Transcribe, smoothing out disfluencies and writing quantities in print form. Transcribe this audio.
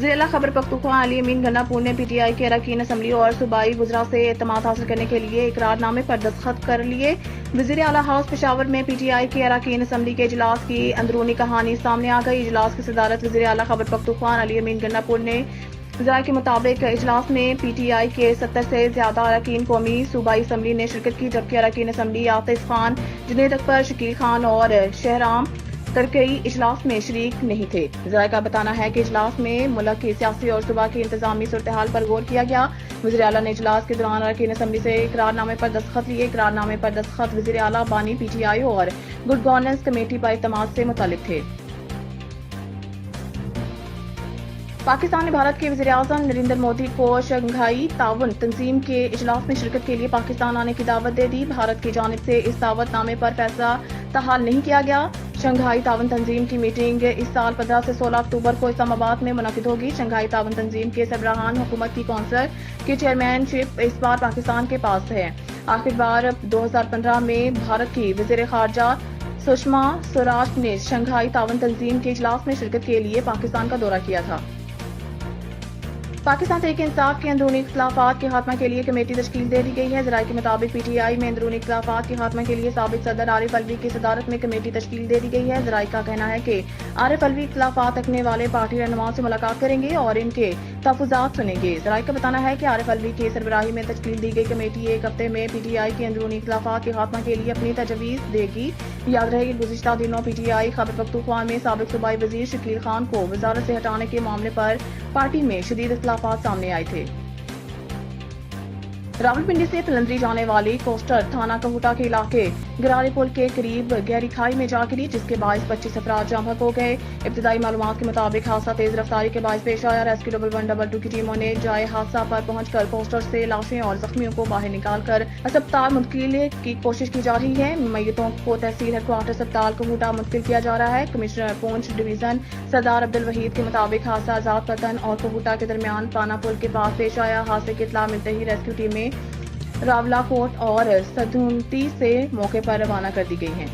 وزیر اعلیٰ خیبر پختونخوا علی امین گناپور نے پی ٹی آئی کے اراکین اسمبلی اور صوبائی وزراء سے اعتماد حاصل کرنے کے لیے اقرار نامے پر دستخط کر لیے۔ وزیر اعلیٰ ہاؤس پشاور میں پی ٹی آئی کے اراکین اسمبلی کے اجلاس کی اندرونی کہانی سامنے آ گئی۔ اجلاس کی صدارت وزیر اعلیٰ خیبر پختونخوا علی امین گناپور نے۔ ذرائع کے مطابق اجلاس میں پی ٹی آئی کے 70 سے زیادہ اراکین قومی صوبائی اسمبلی نے شرکت کی، جبکہ اراکین اسمبلی عاطف خان، جنید اکبر، شکیل خان اور شہرام ترکئی اجلاس میں شریک نہیں تھے۔ ذرائع کا بتانا ہے کہ اجلاس میں ملک کی سیاسی اور صوبہ کی انتظامی صورتحال پر غور کیا گیا۔ وزیر اعلیٰ نے اجلاس کے دوران اراکین اسمبلی سے اقرار نامے پر دستخط لیے۔ اقرار نامے پر دستخط وزیر اعلیٰ بانی پی ٹی آئی اور گڈ گورننس کمیٹی پر اعتماد سے متعلق تھے۔ پاکستان نے بھارت کے وزیر اعظم نریندر مودی کو شنگھائی تعاون تنظیم کے اجلاس میں شرکت کے لیے پاکستان آنے کی دعوت دے دی۔ بھارت کی جانب سے اس دعوت نامے پر فیصلہ تحال نہیں کیا گیا۔ شنگھائی تعاون تنظیم کی میٹنگ اس سال 15 سے 16 اکتوبر کو اسلام آباد میں منعقد ہوگی۔ شنگھائی تعاون تنظیم کے سربراہان حکومت کی کونسل کی چیئرمین شپ اس بار پاکستان کے پاس ہے۔ آخر بار 2015 میں بھارت کی وزیر خارجہ سشما سوراج نے شنگھائی تعاون تنظیم کے اجلاس میں شرکت کے لیے پاکستان کا دورہ کیا تھا۔ پاکستان تحریک انصاف کے اندرونی اختلافات کے خاتمہ کے لیے کمیٹی تشکیل دے دی گئی ہے۔ ذرائع کے مطابق پی ٹی آئی میں اندرونی اختلافات کے خاتمہ کے لیے سابق صدر عارف علوی کی صدارت میں کمیٹی تشکیل دے دی گئی ہے۔ ذرائع کا کہنا ہے کہ عارف علوی اختلافات رکھنے والے پارٹی رہنماؤں سے ملاقات کریں گے اور ان کے تحفظات سنیں گے۔ ذرائع کا بتانا ہے کہ عارف علوی کی سربراہی میں تشکیل دی گئی کمیٹی ایک ہفتے میں پی ٹی آئی کے اندرونی اختلافات کے خاتمہ کے لیے اپنی تجویز دے گی۔ یاد رہے کہ گزشتہ دنوں P T I Khyber Pakhtunkhwa میں سابق صوبائی وزیر شکیل خان کو وزارت سے ہٹانے کے معاملے پر پارٹی میں شدید اختلافات سامنے آئے تھے۔ راولپنڈی سے پلندری جانے والی کوسٹر تھانہ کہوٹہ کے علاقے گرارے پل کے قریب گہری کھائی میں جا گری، جس کے باعث 25 افراد جاں بحق ہو گئے۔ ابتدائی معلومات کے مطابق حادثہ تیز رفتاری کے باعث پیش آیا۔ ریسکیو 1122 کی ٹیموں نے جائے حادثہ پر پہنچ کر کوسٹر سے لاشیں اور زخمیوں کو باہر نکال کر اسپتال منتقل کی کوشش کی جا رہی ہے۔ میتوں کو تحصیل ہیڈ کوارٹر اسپتال کہوٹہ منتقل کیا جا رہا ہے۔ کمشنر پونچھ ڈویژن سردار عبدالوحید کے مطابق حادثہ آزاد پتن اور کہوٹہ کے درمیان پانا پل کے پاس پیش آیا۔ حادثے کی اطلاع ملتے ہی ریسکیو ٹیمیں راولا کوٹ اور سدھونتی سے موقع پر روانہ کر دی گئی ہیں۔